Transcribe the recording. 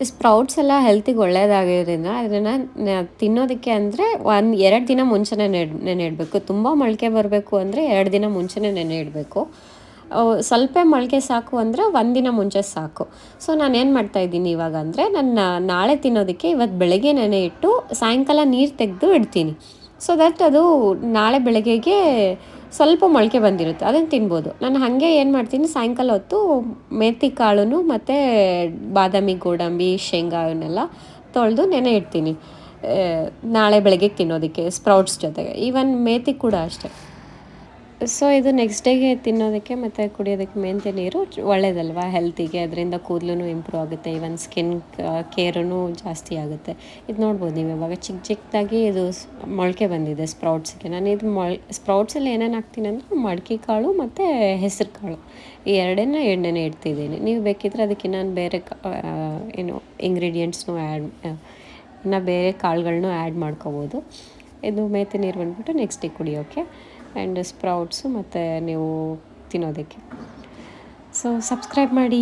Sprouts ಎಲ್ಲ ಹೆಲ್ತಿಗೆ ಒಳ್ಳೆಯದಾಗಿರೋದ್ರಿಂದ ಅದನ್ನು ತಿನ್ನೋದಕ್ಕೆ ಅಂದರೆ 2 ದಿನ ಮುಂಚೆನೇ ನೆನೆ ಇಡಬೇಕು. ತುಂಬ ಮೊಳಕೆ ಬರಬೇಕು ಅಂದರೆ 2 ದಿನ ಮುಂಚೆನೇ ನೆನೆ ಇಡಬೇಕು. ಸ್ವಲ್ಪ ಮೊಳಕೆ ಸಾಕು ಅಂದರೆ 1 ದಿನ ಮುಂಚೆ ಸಾಕು. ಸೊ ನಾನೇನು ಮಾಡ್ತಾಯಿದ್ದೀನಿ ಇವಾಗ ಅಂದರೆ, ನಾಳೆ ತಿನ್ನೋದಕ್ಕೆ ಇವತ್ತು ಬೆಳಗ್ಗೆ ನೆನೆ ಇಟ್ಟು ಸಾಯಂಕಾಲ ನೀರು ತೆಗೆದು ಇಡ್ತೀನಿ. ಸೊ ದಟ್ ಅದು ನಾಳೆ ಬೆಳಗ್ಗೆಗೆ ಸ್ವಲ್ಪ ಮೊಳಕೆ ಬಂದಿರುತ್ತೆ, ಅದನ್ನು ತಿನ್ಬೋದು. ನಾನು ಹಾಗೆ ಏನು ಮಾಡ್ತೀನಿ, ಸಾಯಂಕಾಲ ಹೊತ್ತು ಮೆಂತಿ ಕಾಳು ಮತ್ತು ಬಾದಾಮಿ, ಗೋಡಂಬಿ, ಶೇಂಗಾ ಇವನ್ನೆಲ್ಲ ತೊಳೆದು ನೆನೆ ಇಡ್ತೀನಿ ನಾಳೆ ಬೆಳಗ್ಗೆಗೆ ತಿನ್ನೋದಕ್ಕೆ ಸ್ಪ್ರೌಟ್ಸ್ ಜೊತೆಗೆ. ಈವನ್ ಮೇಥಿ ಕೂಡ ಅಷ್ಟೇ. ಸೊ ಇದು ನೆಕ್ಸ್ಟ್ ಡೇಗೆ ತಿನ್ನೋದಕ್ಕೆ ಮತ್ತು ಕುಡಿಯೋದಕ್ಕೆ ಮೆಂತ್ಯ ನೀರು ಒಳ್ಳೆಯದಲ್ವ ಹೆಲ್ತಿಗೆ. ಅದರಿಂದ ಕೂದಲು ಇಂಪ್ರೂವ್ ಆಗುತ್ತೆ, ಈವನ್ ಸ್ಕಿನ್ ಕೇರೂ ಜಾಸ್ತಿ ಆಗುತ್ತೆ. ಇದು ನೋಡ್ಬೋದು ನೀವು ಇವಾಗ ಚಿಕ್ಕದಾಗಿ ಇದು ಮೊಳಕೆ ಬಂದಿದೆ ಸ್ಪ್ರೌಟ್ಸ್ಗೆ. ನಾನು ಇದು ಸ್ಪ್ರೌಟ್ಸಲ್ಲಿ ಏನೇನು ಹಾಕ್ತೀನಿ ಅಂದರೆ ಮಡಿಕೆ ಕಾಳು ಮತ್ತು ಹೆಸರು ಕಾಳು ಈ ಎರಡನ್ನ ಎಣ್ಣೆನೇ ಇಡ್ತಿದ್ದೀನಿ. ನೀವು ಬೇಕಿದ್ರೆ ಅದಕ್ಕೆ ನಾನು ಬೇರೆ ಏನು ಇಂಗ್ರೀಡಿಯೆಂಟ್ಸ್ನೂ ಇನ್ನು ಬೇರೆ ಕಾಳುಗಳನ್ನೂ ಆ್ಯಡ್ ಮಾಡ್ಕೋಬೋದು. ಇದು ಮೇಥಿ ನೀರು ಬಂದುಬಿಟ್ಟು ನೆಕ್ಸ್ಟ್ ಡೇ ಕುಡಿಯೋಕ್ಕೆ ಆ್ಯಂಡ್ ಸ್ಪ್ರೌಟ್ಸು ಮತ್ತು ನೀವು ತಿನ್ನೋದಕ್ಕೆ. ಸೊ ಸಬ್ಸ್ಕ್ರೈಬ್ ಮಾಡಿ.